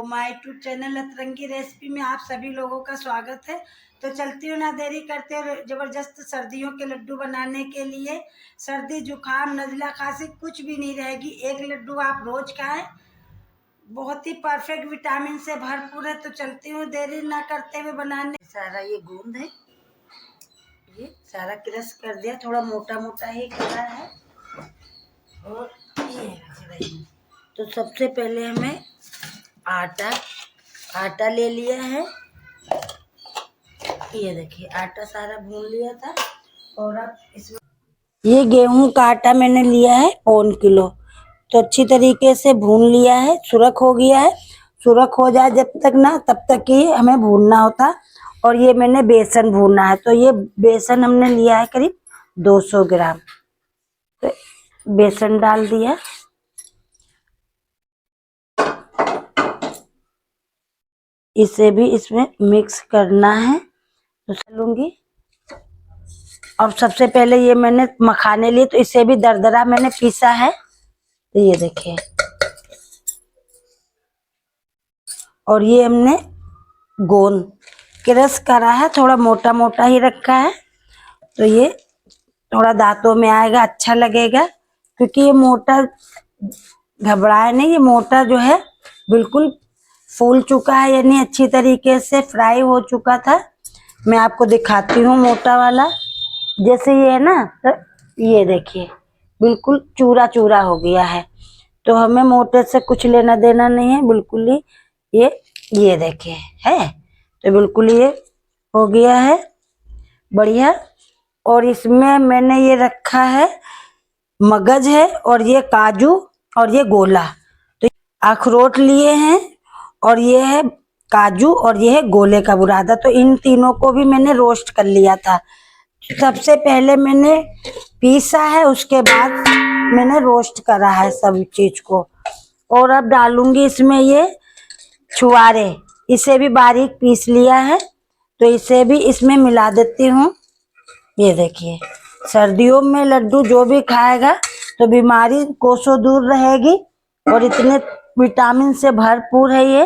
My YouTube channel अतरंगी recipe में आप सभी लोगों का स्वागत है। तो चलती हूँ ना देरी करते हुए ज़बरदस्त सर्दियों के लड्डू बनाने के लिए। सर्दी जुकाम नज़ला खांसी कुछ भी नहीं रहेगी, एक लड्डू आप रोज खाएं, बहुत ही परफेक्ट विटामिन से भरपूर है। तो चलती हूँ देरी ना करते हुए बनाने। सारा ये गूंद है, ये सारा क्रश कर दिया, थोड़ा मोटा मोटा ही करा है। और ये रख रही हूँ। तो सबसे पहले हमें आटा ले लिया है। ये देखिए आटा सारा भून लिया था। और अब इसमें ये गेहूं का आटा मैंने लिया है 1 किलो। तो अच्छी तरीके से भून लिया है, सुरख हो गया है। सुरख हो जाए जब तक ना, तब तक ही हमें भूनना होता। और ये मैंने बेसन भूनना है। तो ये बेसन हमने लिया है करीब 200 ग्राम। तो बेसन डाल दिया। इसे भी इसमें मिक्स करना है। तो चलूंगी। और सबसे पहले ये मैंने मखाने लिए, तो इसे भी दरदरा मैंने पीसा है। तो ये देखिए। और ये हमने गोंद क्रश करा है, थोड़ा मोटा मोटा ही रखा है। तो ये थोड़ा दांतों में आएगा, अच्छा लगेगा। क्योंकि ये मोटा घबराए नहीं, ये मोटा जो है बिल्कुल फूल चुका है, यानी अच्छी तरीके से फ्राई हो चुका था। मैं आपको दिखाती हूँ मोटा वाला। जैसे ये है ना, तो ये देखिए बिल्कुल चूरा चूरा हो गया है। तो हमें मोटे से कुछ लेना देना नहीं है, बिल्कुल ही ये देखिए है। तो बिल्कुल ये हो गया है बढ़िया। और इसमें मैंने ये रखा है मगज है, और ये काजू, और ये गोला। तो अखरोट लिए हैं, और ये है काजू, और ये है गोले का बुरादा। तो इन तीनों को भी मैंने रोस्ट कर लिया था। सबसे पहले मैंने पीसा है, उसके बाद मैंने रोस्ट करा है सब चीज को। और अब डालूंगी इसमें ये छुआरे, इसे भी बारीक पीस लिया है। तो इसे भी इसमें मिला देती हूँ। ये देखिए, सर्दियों में लड्डू जो भी खाएगा तो बीमारी कोसों दूर रहेगी। और इतने विटामिन से भरपूर है ये।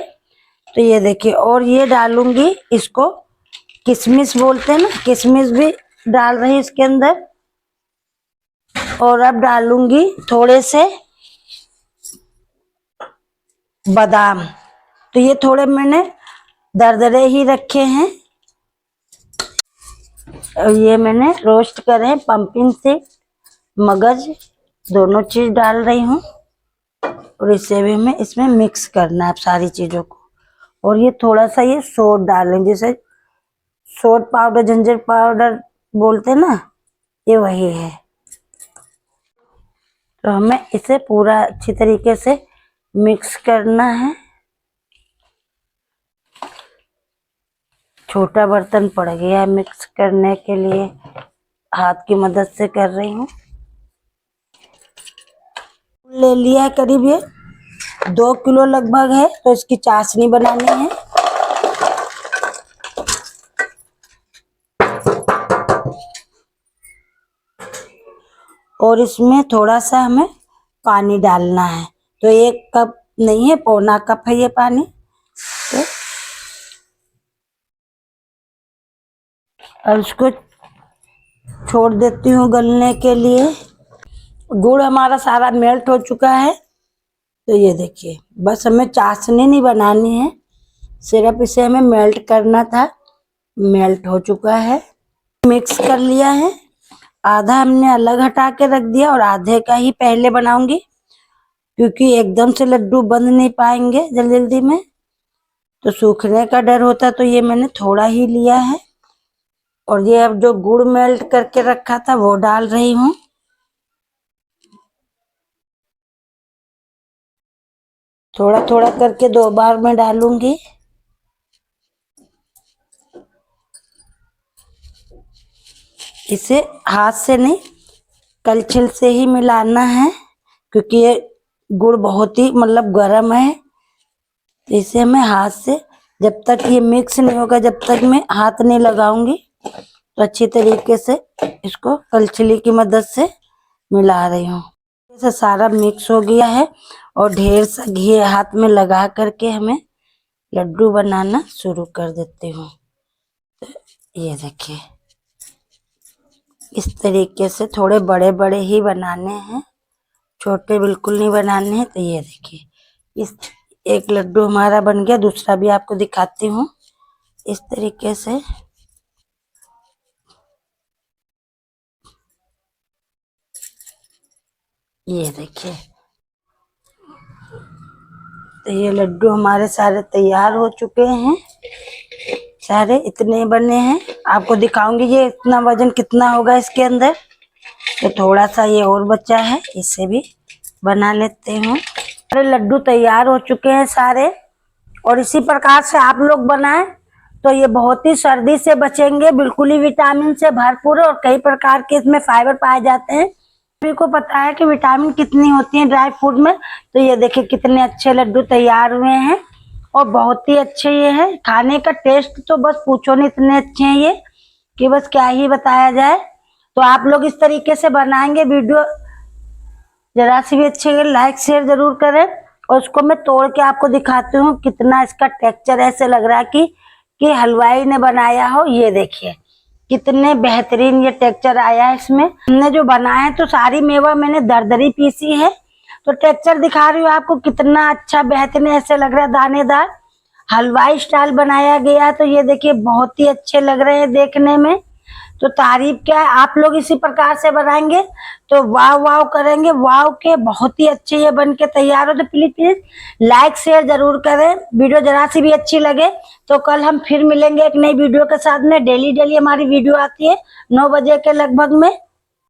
तो ये देखिए, और ये डालूंगी इसको, किशमिश बोलते हैं ना, किशमिश भी डाल रही इसके अंदर। और अब डालूंगी थोड़े से बादाम। तो ये थोड़े मैंने दरदरे ही रखे हैं। और ये मैंने रोस्ट करे पंपकिन सीड, मगज, दोनों चीज डाल रही हूँ। और इसे भी हमें इसमें मिक्स करना है सारी चीजों को। और ये थोड़ा सा ये सोड डालेंगे, जैसे सोड पाउडर, जिंजर पाउडर बोलते हैं ना, ये वही है। तो हमें इसे पूरा अच्छी तरीके से मिक्स करना है। छोटा बर्तन पड़ गया है मिक्स करने के लिए, हाथ की मदद से कर रही हूँ। ले लिया है करीब ये 2 किलो लगभग है। तो इसकी चाशनी बनानी है। और इसमें थोड़ा सा हमें पानी डालना है। तो 1 कप नहीं है, 1/4 कप है ये पानी। तो और इसको छोड़ देती हूँ गलने के लिए। गुड़ हमारा सारा मेल्ट हो चुका है। तो ये देखिए, बस हमें चाशनी नहीं बनानी है, सिर्फ इसे हमें मेल्ट करना था। मेल्ट हो चुका है, मिक्स कर लिया है। आधा हमने अलग हटा के रख दिया, और आधे का ही पहले बनाऊंगी, क्योंकि एकदम से लड्डू बंद नहीं पाएंगे जल्दी जल्दी में, तो सूखने का डर होता। तो ये मैंने थोड़ा ही लिया है। और ये अब जो गुड़ मेल्ट करके रखा था वो डाल रही हूँ। थोड़ा थोड़ा करके 2 बार में डालूंगी। इसे हाथ से नहीं, कलछिल से ही मिलाना है, क्योंकि ये गुड़ बहुत ही मतलब गर्म है। इसे हमें हाथ से, जब तक ये मिक्स नहीं होगा, जब तक मैं हाथ नहीं लगाऊंगी, तो अच्छी तरीके से इसको कलछिली की मदद से मिला रही हूँ। इसे सारा मिक्स हो गया है। और ढेर सा घी हाथ में लगा करके हमें लड्डू बनाना शुरू कर देती हूँ। ये देखिए, इस तरीके से थोड़े बड़े बड़े ही बनाने हैं, छोटे बिल्कुल नहीं बनाने हैं। तो ये देखिए, इस एक लड्डू हमारा बन गया, दूसरा भी आपको दिखाती हूँ इस तरीके से। ये देखिए, तो ये लड्डू हमारे सारे तैयार हो चुके हैं, सारे इतने बने हैं। आपको दिखाऊंगी ये इतना वजन कितना होगा इसके अंदर। तो थोड़ा सा ये और बचा है, इसे भी बना लेते हूँ। सारे लड्डू तैयार हो चुके हैं सारे, और इसी प्रकार से आप लोग बनाएं तो ये बहुत ही सर्दी से बचेंगे, बिल्कुल ही विटामिन से भरपूर है और कई प्रकार के इसमें फाइबर पाए जाते हैं। सभी को पता है कि विटामिन कितनी होती है ड्राई फ्रूट में। तो ये देखिए कितने अच्छे लड्डू तैयार हुए हैं और बहुत ही अच्छे ये है। खाने का टेस्ट तो बस पूछो नहीं, इतने अच्छे हैं ये कि बस क्या ही बताया जाए। तो आप लोग इस तरीके से बनाएंगे, वीडियो जरा सी भी अच्छी लगे लाइक शेयर जरूर करें। और उसको मैं तोड़ के आपको दिखाती हूँ कितना इसका टेक्सचर ऐसे लग रहा है कि हलवाई ने बनाया हो। ये देखिए कितने बेहतरीन ये टेक्सचर आया है इसमें। हमने जो बनाया है तो सारी मेवा मैंने दरदरी पीसी है, तो टेक्सचर दिखा रही हूँ आपको कितना अच्छा बेहतरीन ऐसे लग रहा है, दानेदार हलवाई स्टाइल बनाया गया है। तो ये देखिए बहुत ही अच्छे लग रहे हैं देखने में। तो तारीफ क्या है, आप लोग इसी प्रकार से बनाएंगे तो वाव वाव करेंगे, वाव के बहुत ही अच्छे ये बन के तैयार हो। तो प्लीज प्लीज लाइक शेयर जरूर करें, वीडियो जरा सी भी अच्छी लगे तो कल हम फिर मिलेंगे एक नई वीडियो के साथ में। डेली डेली हमारी वीडियो आती है 9 बजे के लगभग में।